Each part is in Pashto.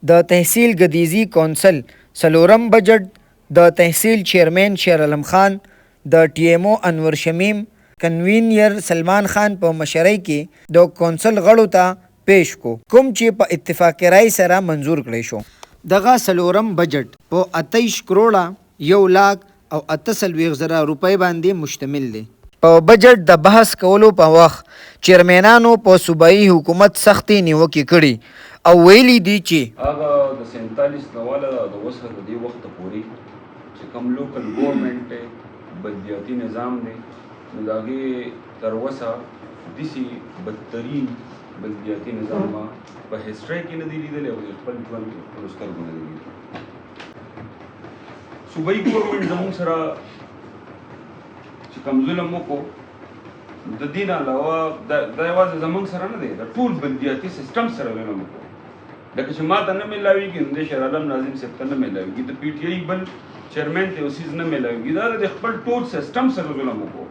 د تحصیل ګدیزی کونسل څلورم بجټ د تحصیل چیرمین شیر علم خان، د ټي ایم او انور شمیم، کنوینر سلمان خان په مشرۍ کې د کونسل غړو ته پیش کو، کوم چې په اتفاق رای سره منظور کړی شو. دغه څلورم بجټ په 28 کروڑه 1,48,000 روپۍ باندې مشتمل دی. په بجټ د بحث کولو په وخت چیرمینانو په صوبایي حکومت سختې نیوکې کړي او ویلي دي چې هغه د 47 نواله د وسه د دې وخت پورې چې کوم لوکل ګورنمنت بدیاتي نظام دی نو د هغې تر وسه داسې بدترین بدیاتي نظام ما په هسټرۍ کې نه دی لیدلی او د خپل ژوند کې خپلو سترګو نه دی لیدلی. صوبایي ګورنمنټ زموږ سره چې کوم ظلم وکړو د دې نه علاوه دا یوازې زموږ سره نه دی، د ټول بلدیاتي سیسټم سره ظلم وکړو. لکه چې ما ته نه میلاویږي نو د شیر عالم ناظم صاحب ته نه میلاویږي، د پی ټي آی بل چیرمین ته یو څیز نه میلاویږي. دا د خپل ټول سیسټم سره ظلم وکړو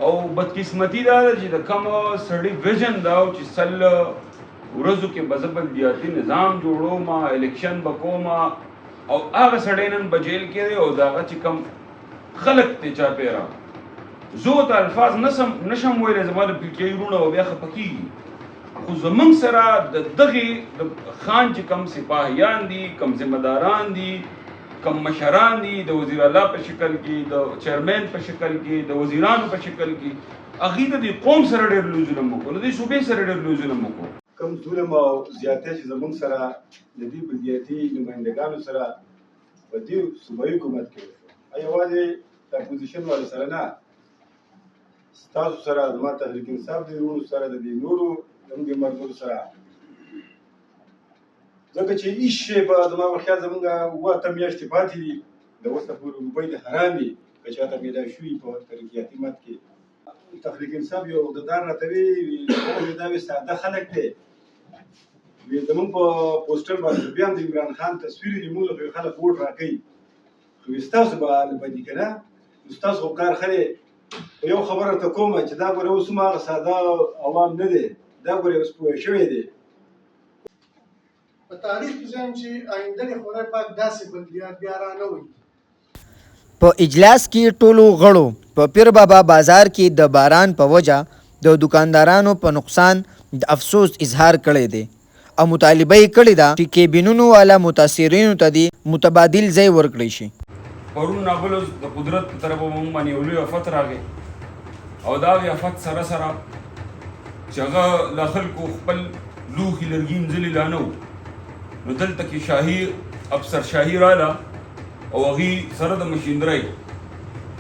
او بدقسمتي دا ده چې د کوم سړي ویژن دا و چې سل ورځو کې به زه بلدیاتي نظام جوړوم، الیکشن به کوم او هغه سړی نن به جیل کې دی او د هغه چې کوم خلک دی چاپېره زه ورته الفاظ نشم ویلی، زما د پی ټي آی وروڼه به بیا خفه کېږي. خو زموږ سره د دغې د خان چې کم سپاهیان دي، کم ذمه داران دي، کم مشران دي د وزیر الله په شکل کې، د چیرمین په شکل کې، د وزیرانو په شکل کې، هغوی د دې قوم سره ډېر لوی ظلم وکړو، د دې صوبې سره ډېر لوی ظلم وکړو. کم ظلم او زیاتی چې زموږ سره د دې بلدیاتي نمایندګانو سره په دې صوبایي حکومت کې وشو، یوازې د اپوزیشن والو سره نه، ستاسو سره، زما تحریک انصاف د وروڼو سره، د دې نورو زموږ ملګرو سره، ځکه چې هېڅ شی په زما په خیال زموږ 8 میاشتې پاتې دي د اوسه پورې روپۍ د حرام دي که چاته میلاو شوي په ترقیاتي مد کې. تحریک انصاف یو عقدهدار راته وایي دا وایي ساده خلک دی، وایي زموږ په پوسټر باندې بیا هم د عمران خان تصویر دي، موږ له خلک ووټ راکوي، خو وایي ستاسو به حال بدي که نه، نو ستاسو خو کار ښه دی. یو خبره ورته کومه چې دا ګوره اوس هم هغه ساده عوام نه دی، دا ګوره اوس پوه شوی دی. په تاریخ کې ځم چې آینده دې خدای پاک داسې بلدیات بیا را نه وایي. په اجلاس کې ټولو غړو په پیر بابا بازار کې د باران په وجه د دکاندارانو په نقصان د افسوس اظهار کړی دی او مطالبه یې کړې ده چې کیبینونو والا متاثرینو ته دې متبادل ځای ورکړی شي. پرون نابلوز د قدرت په طرفه موږ باندې یو لوی افت راغی او دا افت سره سره چې هغه له خلکو خپل لوښي لرګي مځلې لا نه وو، نو دلته کې شاهي افسر شاهي راله او هغې سره د مشیندرۍ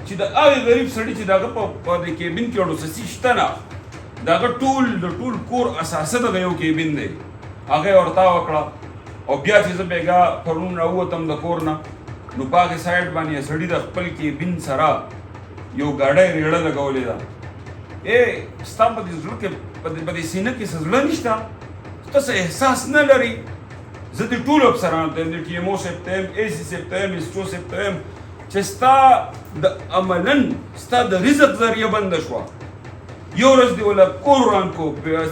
چې د هغې غریب سړي چې د هغه په د کیبن کې اړو څه شته نه، د هغه د ټول کور اساسه دغه یو کیبن دی، هغه یې ورته وکړه او بیا چې زه بېګا پرون راووتم د کور نه نو په هغې سایډ باندې سړي د خپل کیبن سره یو ګاډۍ ریړه لګولې ده. ستا په دې زړه کې په دې سینه کې څه زړه نشته، ته څه احساس نه لري. زه د ټولو افسرانو ته یم، د ټي ایم او صاحب ته یم، اے سی صاحب ته یم، ایس او صاحب ته یم، چې ستا د عملاً ستا د رزق ذریعه بنده شوه. یو ورځ دې وله کور وران کو،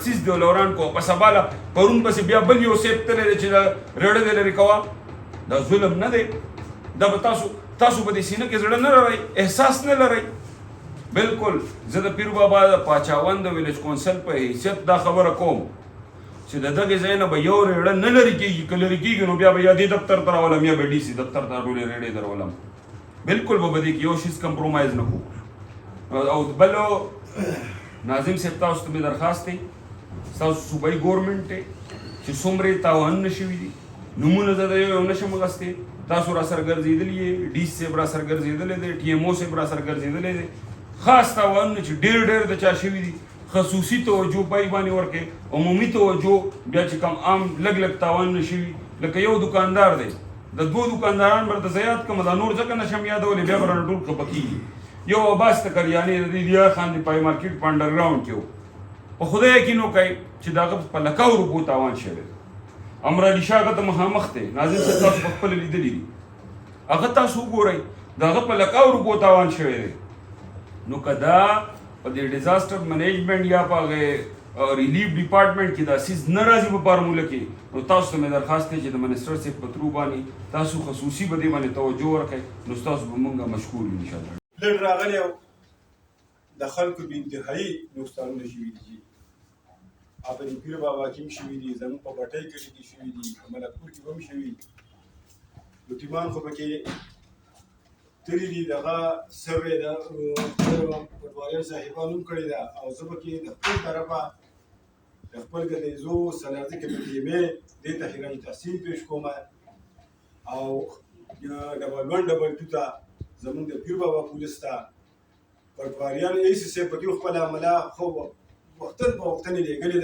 سیس دې وله وران کو، په سبا له پرون پسې بیا بل یو صاحب تللی دی چې رړه دې لرې کوه. دا ظلم نه دی؟ دا به تاسو په دې سینه کې زړه نه لرئ، احساس نه لرئ؟ بلکل زه د پیر بابا د پاچاوند د ویلیج کونسل په حیثیت دا خبره کوم چې د دغې ځای نه به یو ریړه نه لرې کېږي، که لرې کېږي نو بیا به یا دې دفتر ته راولم یا به ډي سي دفتر ته ټولې ریړې درولم. بلکل به دې کې یو شیز کمپرومایز نه کوو. او بل ناظم صاحب تاسو ته مې درخواست دی، ستاسو صوبایي ګورنمنټ دی چې څومره تاوانونه شوي دي، نومونه زه د یو نشم اخیستی، تاسو را سره ګرځېدلي یې، ډي سي صاحب را سره ګرځېدلی دی، ټي ایم او صاحب را سره ګرځېدلی دی. خاص تاوانونه چې ډېر د چا شوي دي خصوصي توجه پای باندې ورکړئ، عمومي توجه بیا چې کوم عام لږ تاوانونه شوي لکه یو دکاندار دی، د 2 دکانداران به درته زه یاد کړم، دا نور ځکه نشم یادولی بیا به رانه ټول خفه کېږي. یو عباس تکریاني د دې دیا خان د پای مارکیټ په انډرګراونډ کې و، په خدای یقین وکړئ چې د هغه په لکاو روپو تاوان شوی دی. امرعلي شاه هغه ته مخامخ دی، ناظم صاحب تاسو په خپله لیدلي دي، هغه تاسو وګورئ د هغه په لکاو روپو تاوان شوی دی. نو که دا په دې ډیزاسټر منیجمنټ یا په هغې ریلیف ډپارټمنټ کې دا سیز نه راځي په فارموله کې نو تاسو ته مې درخواست دی چې د منسټر صاحب په ترو باندې تاسو خصوصي به دې باندې توجه ورکړئ نو ستاسو به موږ مشکور یو انشاءالله. لږ راغلی او د خلکو بې انتهایي نقصانونه شوي دي په دې پیر بابا کې هم شوي دي زموږ په بټۍ کلي کې شوي دي په ملکپور کې به هم شوي یتیمان خو پکې تللي دي دغه سوې ده پټواریان صاحبانو هم کړې ده او زه پکې د خپل طرفه د خپل ګدیزو صنعتي کمیټې دې ته خراج تحسین پیش کوم او ډبل 1 ډبل 2 ته زموږ د پیر بابا پولیس ته پټواریان ایس صاحب پکې خپله عمله خو وختن په وختن یې لېږلې ده